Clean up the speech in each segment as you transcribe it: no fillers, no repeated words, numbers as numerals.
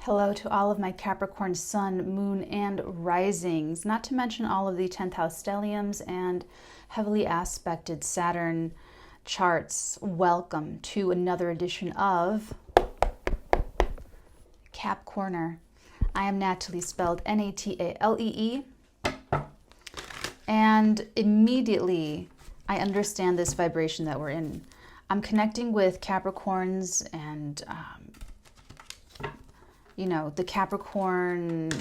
Hello to all of my Capricorn Sun, Moon, and Risings, not to mention all of the 10th House Stelliums and heavily aspected Saturn charts. Welcome to another edition of Cap Corner. I am Natalie, spelled N-A-T-A-L-E-E, and immediately I understand this vibration that we're in. I'm connecting with Capricorns and you know, the Capricorn,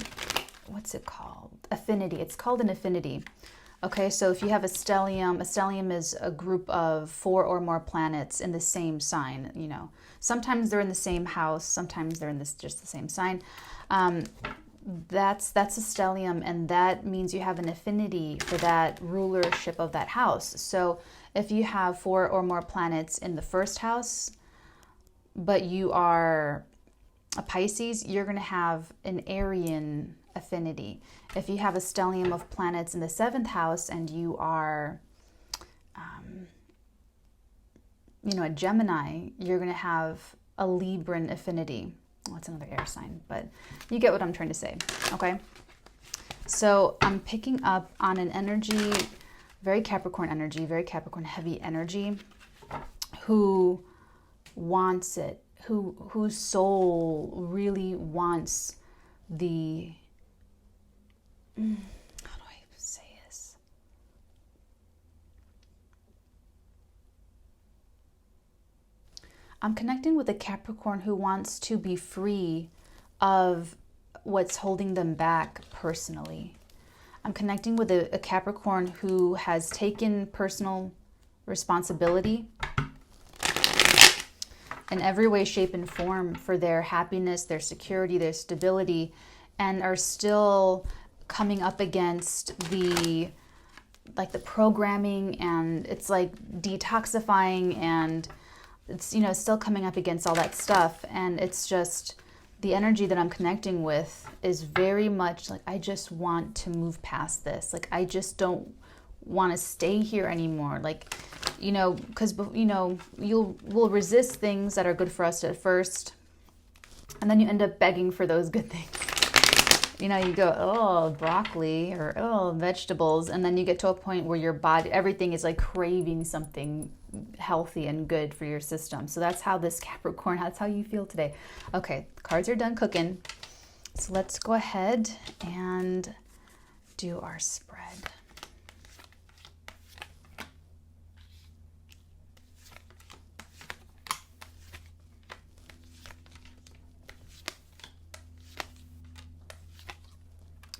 what's it called? Affinity. It's called an affinity. Okay, so if you have a stellium is a group of 4 or more planets in the same sign. You know, sometimes they're in the same house, sometimes they're in just the same sign. That's a stellium, and that means you have an affinity for that rulership of that house. So if you have 4 or more planets in the first house, but you are a Pisces, you're going to have an Aryan affinity. If you have a stellium of planets in the 7th house and you are, you know, a Gemini, you're going to have a Libran affinity. Well, that's another air sign, but you get what I'm trying to say, okay? So I'm picking up on an energy, very Capricorn energy, very Capricorn heavy energy, who wants it, whose soul really wants the, how do I say this? I'm connecting with a Capricorn who wants to be free of what's holding them back personally. I'm connecting with a Capricorn who has taken personal responsibility in every way, shape, and form for their happiness, their security, their stability, and are still coming up against the programming, and it's like detoxifying, and it's, you know, still coming up against all that stuff. And it's just the energy that I'm connecting with is very much like, I just want to move past this. Like, I just don't want to stay here anymore. Like, you know, because, you know, we'll resist things that are good for us at first, and then you end up begging for those good things. You know, you go, oh, broccoli, or oh, vegetables, and then you get to a point where your body, everything is like craving something healthy and good for your system. So that's how this Capricorn, that's how you feel today. Okay, the cards are done cooking. So let's go ahead and do our spread.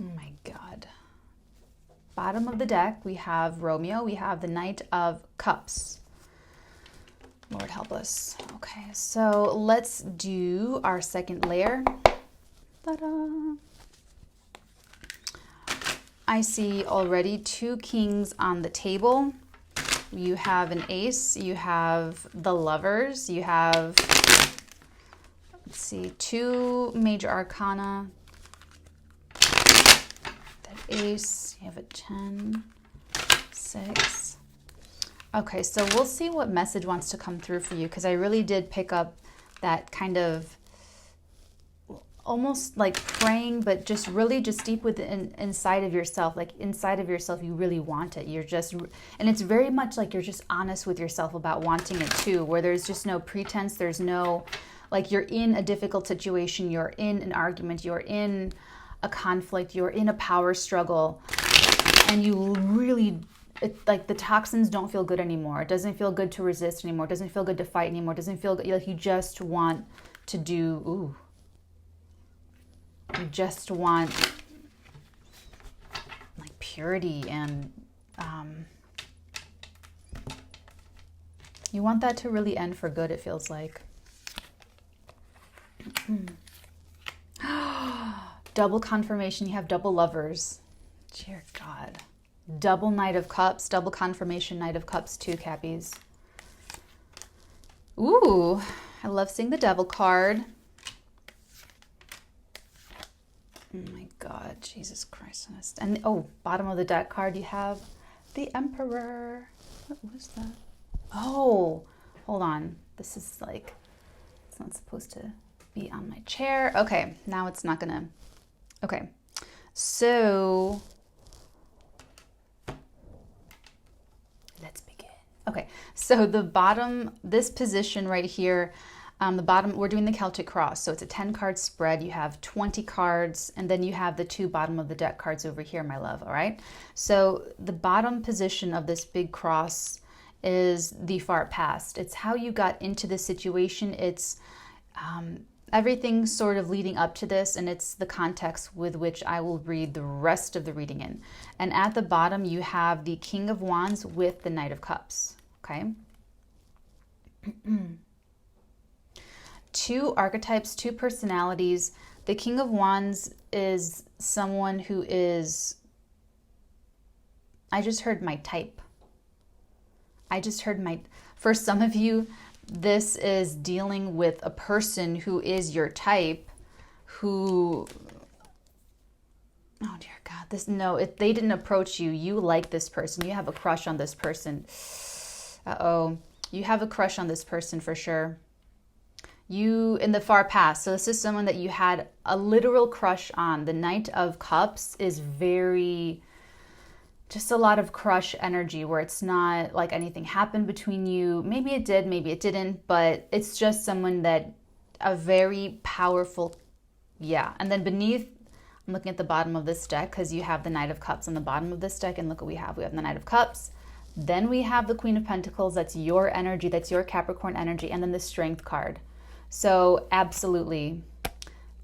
Oh my God. Bottom of the deck, we have Romeo. We have the Knight of Cups. Lord help us. Okay, so let's do our second layer. Ta-da! I see already 2 kings on the table. You have an ace. You have the lovers. You have, let's see, 2 major arcana. Ace, you have a 10, 6. Okay, so we'll see what message wants to come through for you, because I really did pick up that kind of almost like praying, but just really just deep within, inside of yourself, like inside of yourself, you really want it. You're just, and it's very much like you're just honest with yourself about wanting it too, where there's just no pretense. There's no, like, you're in a difficult situation, you're in an argument, you're in a conflict, you're in a power struggle, and you really, like, the toxins don't feel good anymore. It doesn't feel good to resist anymore. It doesn't feel good to fight anymore. It doesn't feel good, like you just want to do, ooh. You just want like purity, and you want that to really end for good, it feels like. Double confirmation, you have double lovers. Dear God. Double Knight of Cups, double confirmation, Knight of Cups too, Cappies. Ooh, I love seeing the Devil card. Oh my God, Jesus Christ. And oh, bottom of the deck card, you have the Emperor. What was that? Oh, hold on. This is like, it's not supposed to be on my chair. Okay, now it's not gonna, okay. So let's begin. Okay, so the bottom, this position right here, the bottom, we're doing the Celtic cross. So it's a 10 card spread. You have 20 cards, and then you have the 2 bottom of the deck cards over here, my love. All right. So the bottom position of this big cross is the far past. It's how you got into this situation. It's everything sort of leading up to this, and it's the context with which I will read the rest of the reading in. And at the bottom, you have the King of Wands with the Knight of Cups. Okay. 2 archetypes, 2 personalities. The King of Wands is someone who is, I just heard my type. For some of you, this is dealing with a person who is your type, who, oh dear God, they didn't approach you. You like this person. You have a crush on this person. You have a crush on this person for sure. You, in the far past, so this is someone that you had a literal crush on. The Knight of Cups is very, just a lot of crush energy where it's not like anything happened between you. Maybe it did, maybe it didn't, but it's just someone that, a very powerful, yeah. And then beneath, I'm looking at the bottom of this deck because you have the Knight of Cups on the bottom of this deck, and look what we have. We have the Knight of Cups. Then we have the Queen of Pentacles. That's your energy, that's your Capricorn energy, and then the Strength card. So absolutely,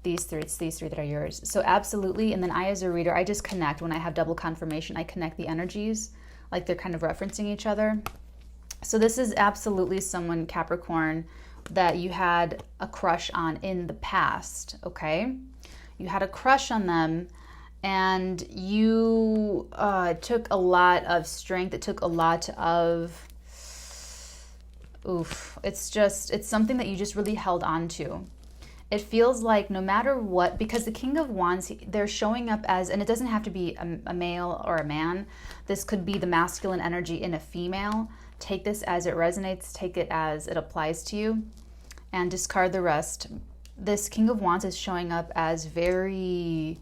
it's these 3 that are yours. So absolutely, and then I as a reader, I just connect. When I have double confirmation, I connect the energies, like they're kind of referencing each other. So this is absolutely someone, Capricorn, that you had a crush on in the past, okay? You had a crush on them, and you took a lot of strength. It took a lot of, it's something that you just really held on to. It feels like no matter what, because the King of Wands, they're showing up as, and it doesn't have to be a male or a man. This could be the masculine energy in a female. Take this as it resonates, take it as it applies to you, and discard the rest. This King of Wands is showing up as very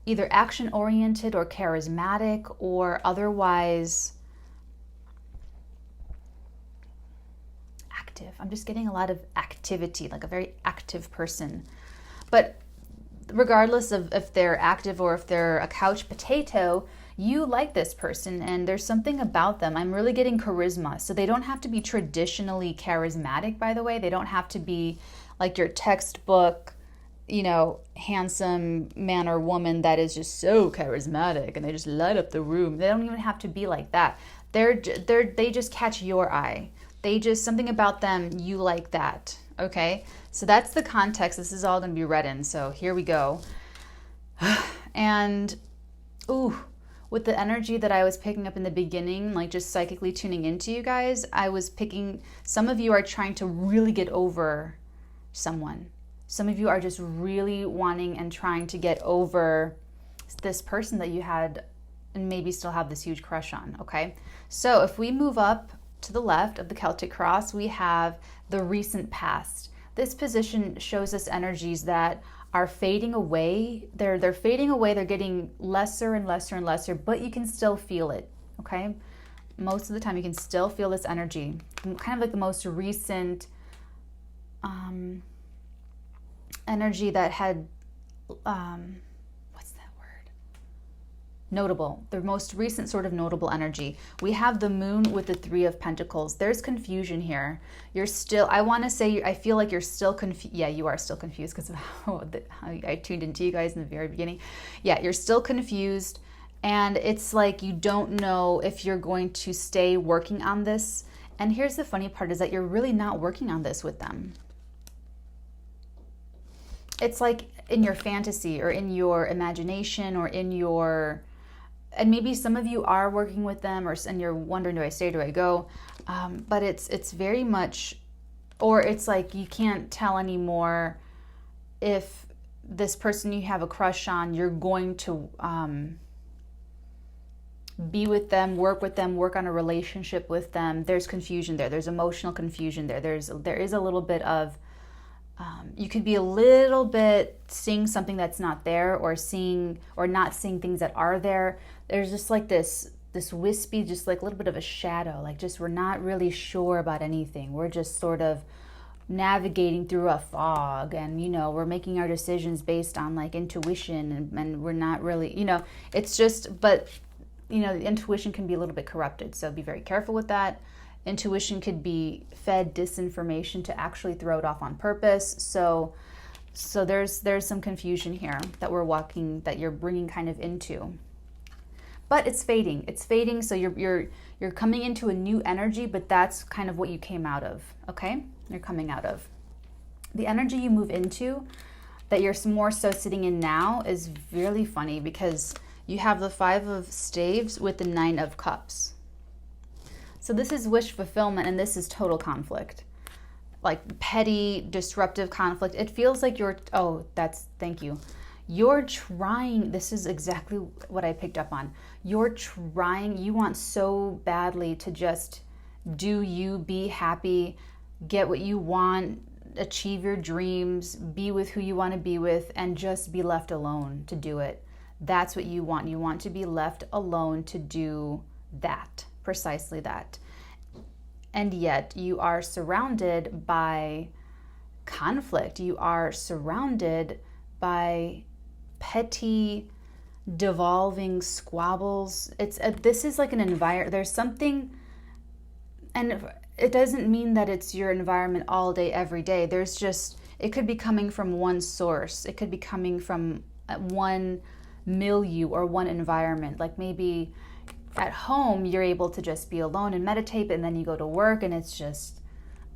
either action-oriented or charismatic or otherwise active. I'm just getting a lot of activity, like a very active person. But regardless of if they're active or if they're a couch potato, you like this person and there's something about them. I'm really getting charisma. So they don't have to be traditionally charismatic, by the way. They don't have to be like your textbook, handsome man or woman that is just so charismatic and they just light up the room. They don't even have to be like that. They just catch your eye. Something about them, you like that, okay? So that's the context. This is all going to be read in, so here we go. And, with the energy that I was picking up in the beginning, like just psychically tuning into you guys, I was picking, some of you are trying to really get over someone. Some of you are just really wanting and trying to get over this person that you had and maybe still have this huge crush on, okay? So if we move up to the left of the Celtic cross, we have the recent past. This position shows us energies that are fading away. They're fading away. They're getting lesser and lesser and lesser, but you can still feel it, okay? Most of the time you can still feel this energy. Kind of like the most recent energy that had, what's that word? Notable. The most recent sort of notable energy. We have the moon with the 3 of Pentacles. There's confusion here. You're still, I want to say, I feel like you're still confused. Yeah, you are still confused because of how I tuned into you guys in the very beginning. Yeah, you're still confused. And it's like you don't know if you're going to stay working on this. And here's the funny part is that you're really not working on this with them. It's like in your fantasy or in your imagination or in your, and maybe some of you are working with them and you're wondering, do I stay, do I go? But it's very much, or it's like you can't tell anymore if this person you have a crush on, you're going to be with them, work on a relationship with them. There's confusion there. There's emotional confusion there. There is a little bit of You could be a little bit seeing something that's not there, or seeing or not seeing things that are there. There's just like this wispy, just like a little bit of a shadow, like just we're not really sure about anything. We're just sort of navigating through a fog, and we're making our decisions based on like intuition, and we're not really, it's just, but the intuition can be a little bit corrupted, so be very careful with that. Intuition could be fed disinformation to actually throw it off on purpose. So there's some confusion here that you're bringing kind of into. But it's fading. It's fading. So you're coming into a new energy, but that's kind of what you came out of. Okay, you're coming out of the energy you move into, that you're more so sitting in now, is really funny because you have the 5 of Staves with the 9 of Cups. So this is wish fulfillment, and this is total conflict, like petty, disruptive conflict. It feels like thank you. You're trying, this is exactly what I picked up on. You're trying, you want so badly to just do you, be happy, get what you want, achieve your dreams, be with who you want to be with, and just be left alone to do it. That's what you want. You want to be left alone to do that. Precisely that. And yet you are surrounded by conflict. You are surrounded by petty, devolving squabbles. This is like an environment. There's something, and it doesn't mean that it's your environment all day, every day. There's just, it could be coming from one source. It could be coming from one milieu or one environment. Like maybe at home, you're able to just be alone and meditate, and then you go to work and it's just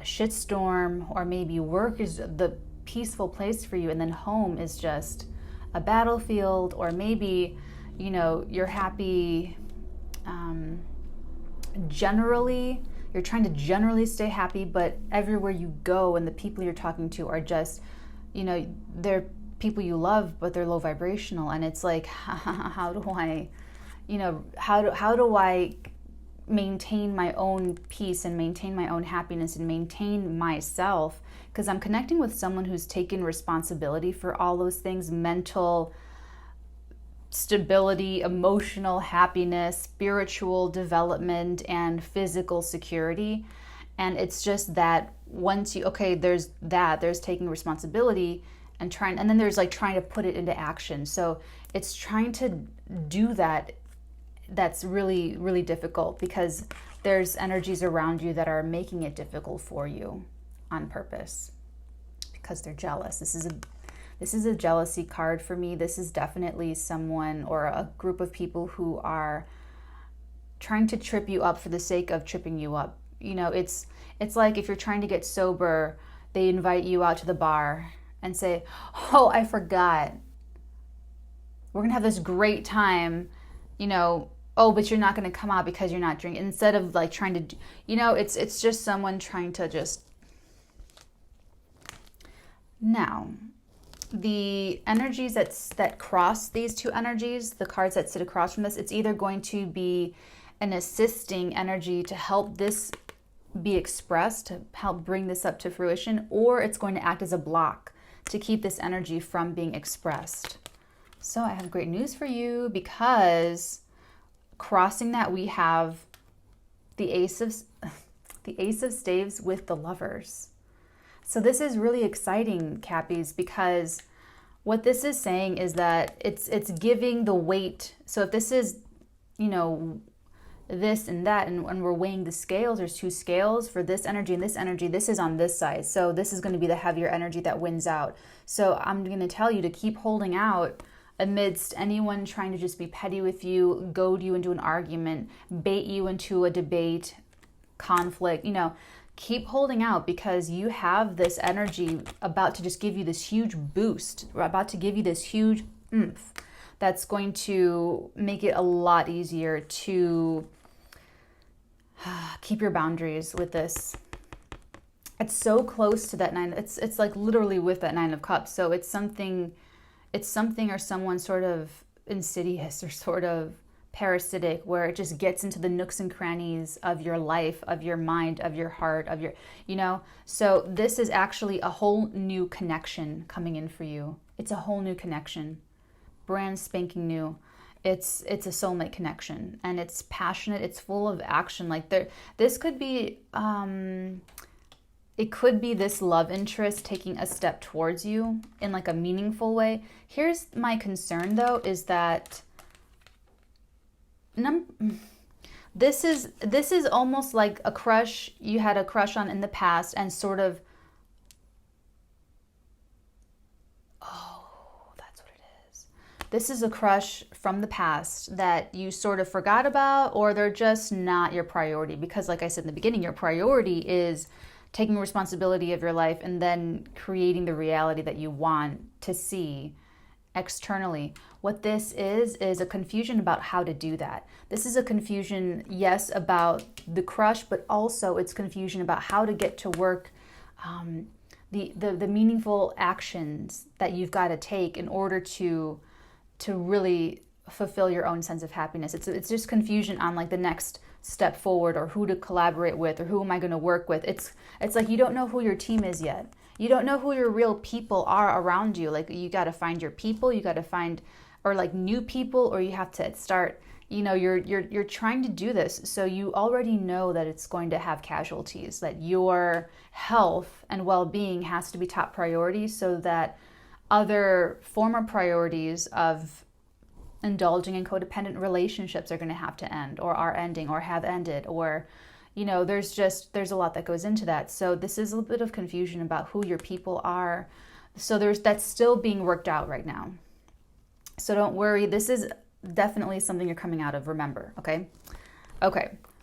a shitstorm, or maybe work is the peaceful place for you, and then home is just a battlefield, or maybe, you're happy generally, you're trying to generally stay happy, but everywhere you go and the people you're talking to are just, they're people you love, but they're low vibrational, and it's like, how do I maintain my own peace and maintain my own happiness and maintain myself? Because I'm connecting with someone who's taken responsibility for all those things: mental stability, emotional happiness, spiritual development, and physical security. And it's just that once there's taking responsibility and then there's like trying to put it into action. So it's trying to do that. That's really, really difficult, because there's energies around you that are making it difficult for you on purpose, because they're jealous. This is a jealousy card for me. This is definitely someone or a group of people who are trying to trip you up for the sake of tripping you up. It's like if you're trying to get sober, they invite you out to the bar and say, "Oh, I forgot. We're going to have this great time, oh, but you're not going to come out because you're not drinking." Instead of like trying to, it's just someone trying to just. Now, the energies that cross these two energies, the cards that sit across from this, it's either going to be an assisting energy to help this be expressed, to help bring this up to fruition, or it's going to act as a block to keep this energy from being expressed. So I have great news for you, because crossing that, we have the Ace of Staves with the Lovers. So this is really exciting, Cappies, because what this is saying is that it's giving the weight. So if this is, this and that, and when we're weighing the scales, there's 2 scales for this energy and this energy. This is on this side. So this is going to be the heavier energy that wins out. So I'm going to tell you to keep holding out amidst anyone trying to just be petty with you, goad you into an argument, bait you into a debate, conflict. Keep holding out, because you have this energy about to just give you this huge boost. We're about to give you this huge oomph that's going to make it a lot easier to keep your boundaries with this. It's so close to that 9. It's like literally with that 9 of Cups. So it's something or someone sort of insidious or sort of parasitic, where it just gets into the nooks and crannies of your life, of your mind, of your heart, of your, So this is actually a whole new connection coming in for you. It's a whole new connection, brand spanking new. It's a soulmate connection, and it's passionate. It's full of action. Like this could be, it could be this love interest taking a step towards you in like a meaningful way. Here's my concern though, is that this is almost like a crush you had a crush on in the past, and sort of, that's what it is. This is a crush from the past that you sort of forgot about, or they're just not your priority. Because like I said in the beginning, your priority is taking responsibility of your life and then creating the reality that you want to see externally. What this is a confusion about how to do that. This is a confusion, yes, about the crush, but also it's confusion about how to get to work, the meaningful actions that you've got to take in order to really fulfill your own sense of happiness. It's just confusion on like the next step forward, or who to collaborate with, or who am I going to work with. It's like you don't know who your team is yet. You don't know who your real people are around you. Like you got to find your people, you got to find, or like new people, or you have to start, you're trying to do this. So you already know that it's going to have casualties, that your health and well-being has to be top priority, so that other former priorities of indulging in codependent relationships are going to have to end, or are ending, or have ended, or there's a lot that goes into that. So this is a little bit of confusion about who your people are. So that's still being worked out right now. So don't worry. This is definitely something you're coming out of. Remember, okay?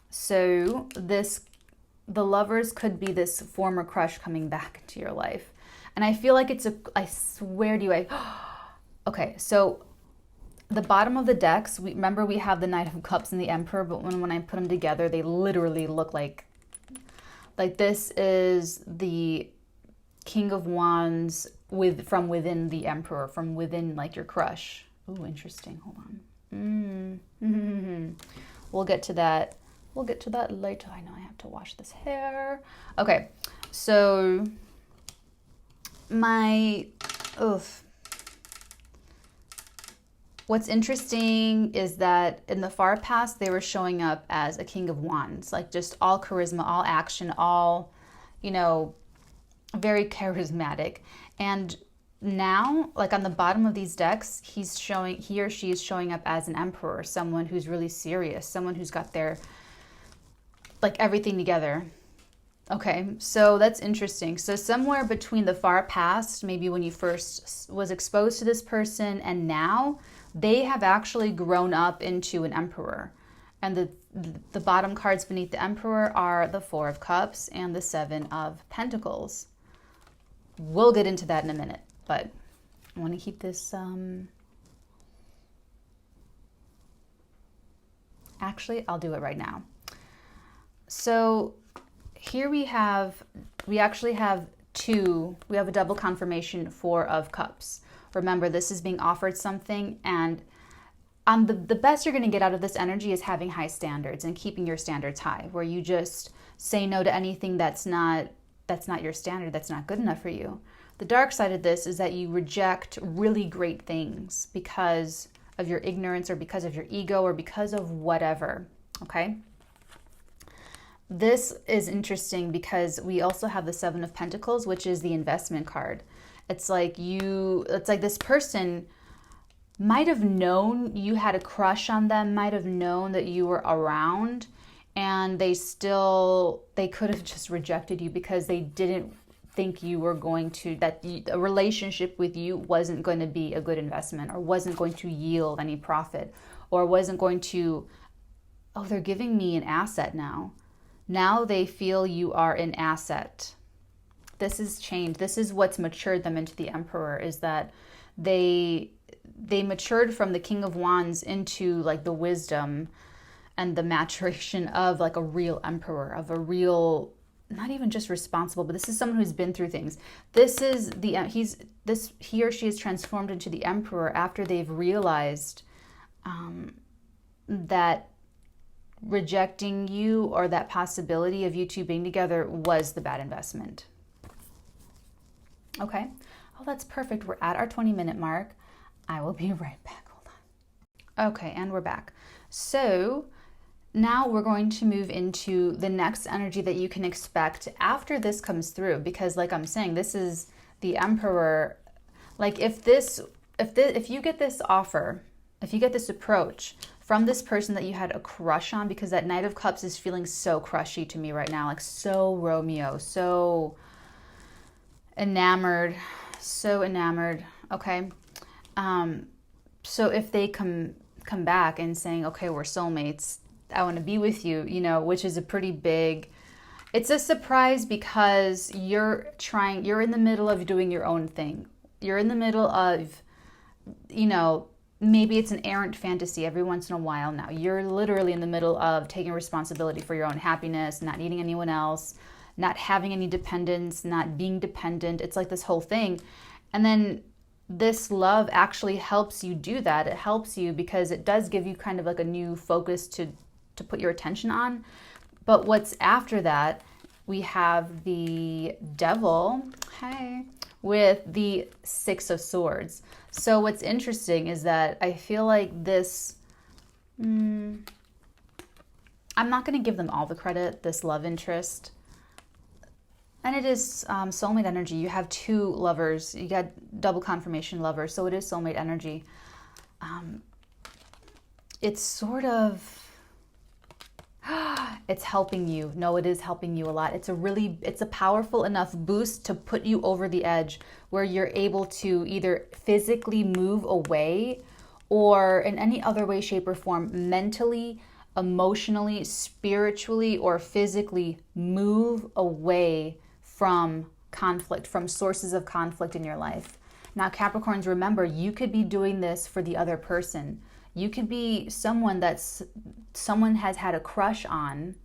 So the lovers could be this former crush coming back into your life. And I feel like I swear to you, okay, so the bottom of the decks, remember we have the Knight of Cups and the Emperor, but when I put them together, they literally look like this is the King of Wands from within the Emperor, from within like your crush. Ooh, interesting. Hold on. We'll get to that. We'll get to that later. I know I have to wash this hair. Okay, so what's interesting is that in the far past, they were showing up as a King of Wands, like just all charisma, all action, all, very charismatic. And now, like on the bottom of these decks, he or she is showing up as an Emperor, someone who's really serious, someone who's got their, like everything together. Okay, so that's interesting. So somewhere between the far past, maybe when you first was exposed to this person, and now, they have actually grown up into an Emperor. And the bottom cards beneath the Emperor are the Four of Cups and the Seven of Pentacles. We'll get into that in a minute, but I want to keep this... Actually, I'll do it right now. So here we actually have we have a double confirmation, Four of Cups. Remember, this is being offered something, and the best you're going to get out of this energy is having high standards and keeping your standards high, where you just say no to anything that's not your standard, that's not good enough for you. The dark side of this is that you reject really great things because of your ignorance, or because of your ego, or because of whatever, okay? This is interesting because we also have the Seven of Pentacles, which is the investment card. It's like this person might have known you had a crush on them, might have known that you were around, and they could have just rejected you because they didn't think you were going to, a relationship with you wasn't going to be a good investment, or wasn't going to yield any profit, or wasn't going to, they're giving me an asset now. Now they feel you are an asset. This is change. This is what's matured them into the Emperor, is that they matured from the King of Wands into like the wisdom and the maturation of like a real Emperor, of a real, not even just responsible, but this is someone who's been through things. This is he or she is transformed into the Emperor after they've realized that rejecting you or that possibility of you two being together was the bad investment. Okay. Oh, that's perfect. We're at our 20-minute mark. I will be right back. Hold on. Okay, and we're back. So now we're going to move into the next energy that you can expect after this comes through, because like I'm saying, this is the Emperor. Like if you get this offer, if you get this approach from this person that you had a crush on, because that Knight of Cups is feeling so crushy to me right now, like so Romeo, so enamored, okay? So if they come back and saying, okay, we're soulmates, I want to be with you, you know, which is a pretty big, it's a surprise because you're in the middle of doing your own thing. You're in the middle of, you know, maybe it's an errant fantasy every once in a while now. You're literally in the middle of taking responsibility for your own happiness, not needing anyone else, not having any dependence, not being dependent. It's like this whole thing. And then this love actually helps you do that. It helps you because it does give you kind of like a new focus to put your attention on. But what's after that, we have the Devil, with the Six of Swords. So what's interesting is that I feel like this, I'm not going to give them all the credit, this love interest. And it is soulmate energy. You have two lovers. You got double confirmation lovers. So it is soulmate energy. It's sort of, it's helping you. No, it is helping you a lot. It's a powerful enough boost to put you over the edge where you're able to either physically move away or in any other way, shape, or form, mentally, emotionally, spiritually, or physically move away from conflict, from sources of conflict in your life. Now, Capricorns, remember, you could be doing this for the other person. You could be someone someone has had a crush on.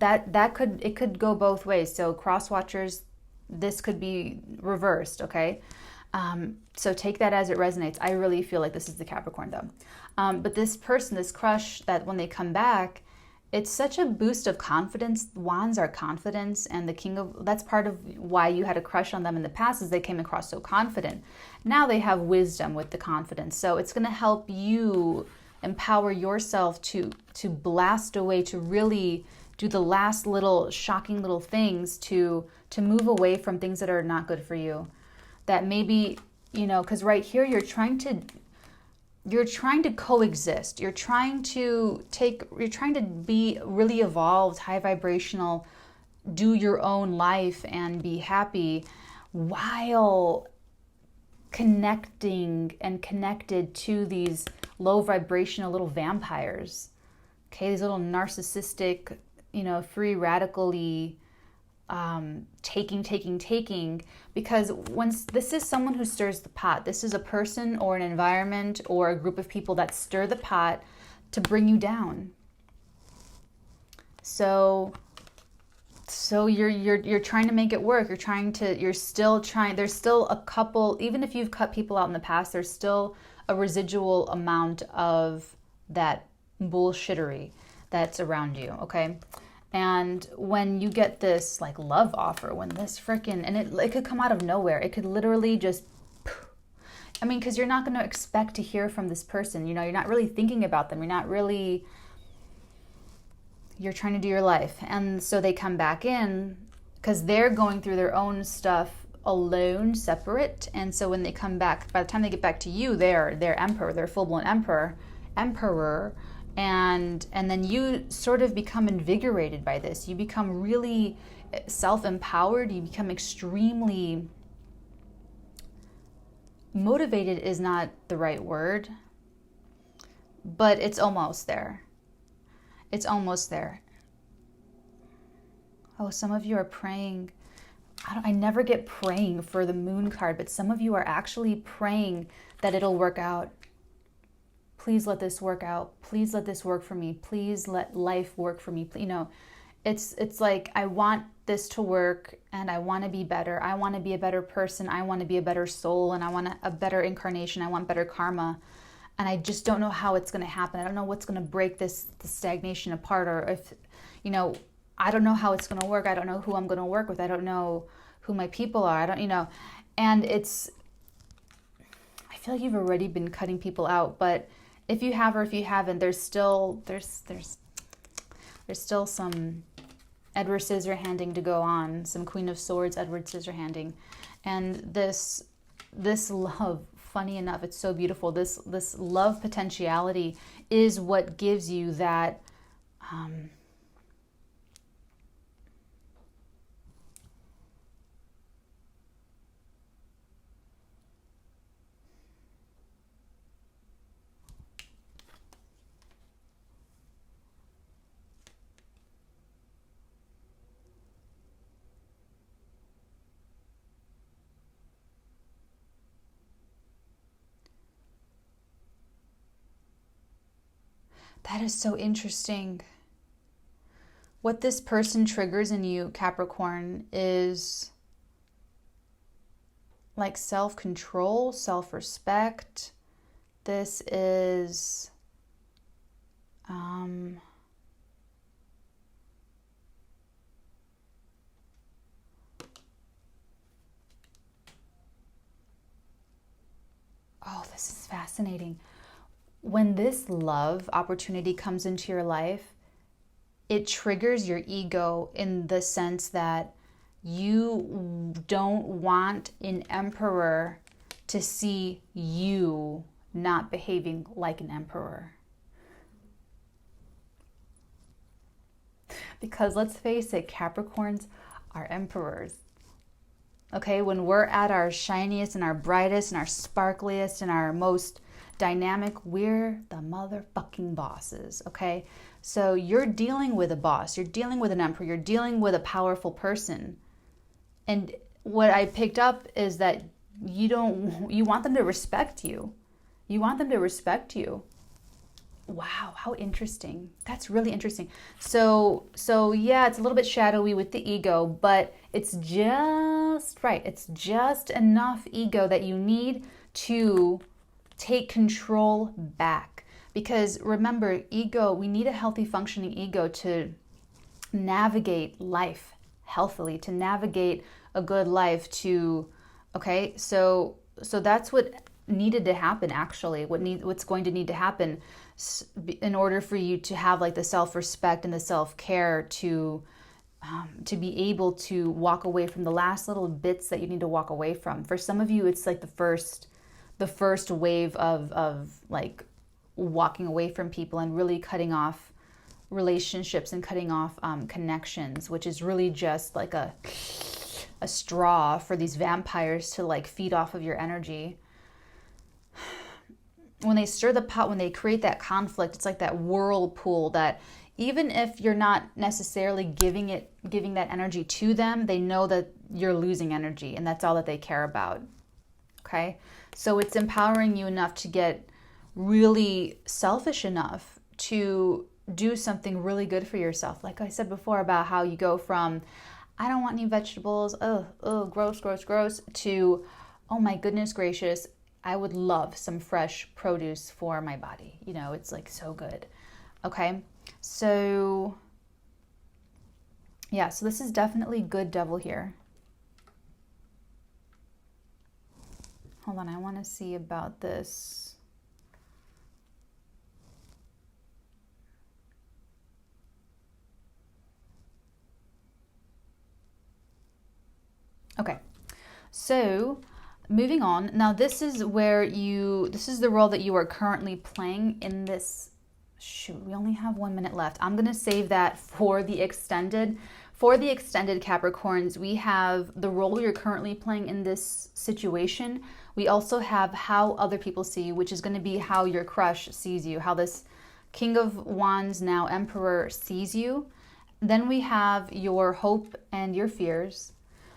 It could go both ways. So cross watchers, this could be reversed, okay? So take that as it resonates. I really feel like this is the Capricorn though. But this person, this crush, that when they come back, it's such a boost of confidence. Wands are confidence, and the King of, that's part of why you had a crush on them in the past, is they came across so confident. Now they have wisdom with the confidence. So it's going to help you empower yourself to blast away, to really do the last little shocking little things, to move away from things that are not good for you. That maybe, you know, because right here you're trying to coexist. You're trying to be really evolved, high vibrational, do your own life and be happy while connecting and connected to these low vibrational little vampires. Okay, these little narcissistic, you know, free radically taking, because once this is someone who stirs the pot. This is a person or an environment or a group of people that stir the pot to bring you down. So you're trying to make it work. You're still trying. There's still a couple, even if you've cut people out in the past, there's still a residual amount of that bullshittery that's around you, okay? And when you get this like love offer, when this freaking, and it could come out of nowhere. It could literally just, I mean, because you're not going to expect to hear from this person. You know, you're not really thinking about them. You're trying to do your life. And so they come back in because they're going through their own stuff alone, separate. And so when they come back, by the time they get back to you, they're emperor, they're full-blown emperor. And then you sort of become invigorated by this. You become really self-empowered. You become extremely motivated is not the right word, but it's almost there. It's almost there. Oh, some of you are praying. I never get praying for the moon card, but some of you are actually praying that it'll work out. Please let this work out. Please let this work for me. Please let life work for me. You know, it's like, I want this to work and I want to be better. I want to be a better person. I want to be a better soul, and I want a better incarnation. I want better karma. and I just don't know how it's going to happen. I don't know what's going to break this stagnation apart, or if, you know, I don't know how it's going to work. I don't know who I'm going to work with. I don't know who my people are. I don't, you know, and it's, I feel like you've already been cutting people out, but if you have or if you haven't, there's still some Edward Scissorhanding to go on, some Queen of Swords, Edward Scissorhanding, and this love, funny enough, it's so beautiful. This love potentiality is what gives you that that is so interesting. What this person triggers in you, Capricorn, is like self-control, self-respect. This is oh, this is fascinating. When this love opportunity comes into your life, it triggers your ego in the sense that you don't want an emperor to see you not behaving like an emperor. Because let's face it, Capricorns are emperors. Okay, when we're at our shiniest and our brightest and our sparkliest and our most dynamic, we're the motherfucking bosses, okay? So you're dealing with a boss, you're dealing with an emperor, you're dealing with a powerful person. And what I picked up is that you want them to respect you. You want them to respect you. Wow, how interesting. That's really interesting. So yeah, it's a little bit shadowy with the ego, but it's just right. It's just enough ego that you need to take control back. Because remember, ego, we need a healthy functioning ego to navigate life healthily, to navigate a good life, okay? So that's what needed to happen, actually. What's going to need to happen in order for you to have like the self-respect and the self-care to be able to walk away from the last little bits that you need to walk away from. For some of you, it's like the first wave of like walking away from people and really cutting off relationships and cutting off connections, which is really just like a straw for these vampires to like feed off of your energy. When they stir the pot, when they create that conflict, it's like that whirlpool that even if you're not necessarily giving that energy to them, they know that you're losing energy, and that's all that they care about. Okay? So it's empowering you enough to get really selfish enough to do something really good for yourself. Like I said before about how you go from, I don't want any vegetables, oh, gross, to, oh my goodness gracious, I would love some fresh produce for my body. You know, it's like so good. Okay, so yeah, so this is definitely good devil here. Hold on, I want to see about this. Okay, so moving on. Now this is the role that you are currently playing in this. Shoot, we only have 1 minute left. I'm gonna save that for the extended. For the extended Capricorns, we have the role you're currently playing in this situation. We also have how other people see you, which is going to be how your crush sees you, how this King of Wands, now Emperor, sees you. Then we have your hope and your fears.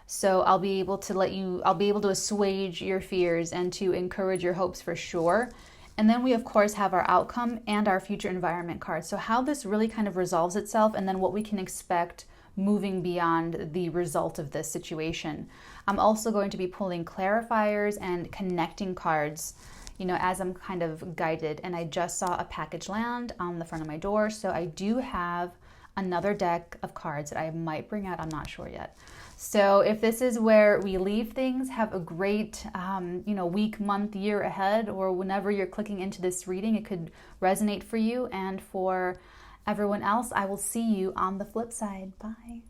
So I'll be able to assuage your fears and to encourage your hopes for sure. And then we, of course, have our outcome and our future environment card. So how this really kind of resolves itself, and then what we can expect moving beyond the result of this situation. I'm also going to be pulling clarifiers and connecting cards you know, as I'm kind of guided. And I just saw a package land on the front of my door. So I do have another deck of cards that I might bring out. I'm not sure yet. So if this is where we leave things, have a great, you know, week, month, year ahead, or whenever you're clicking into this reading, it could resonate for you. And for everyone else, I will see you on the flip side. Bye.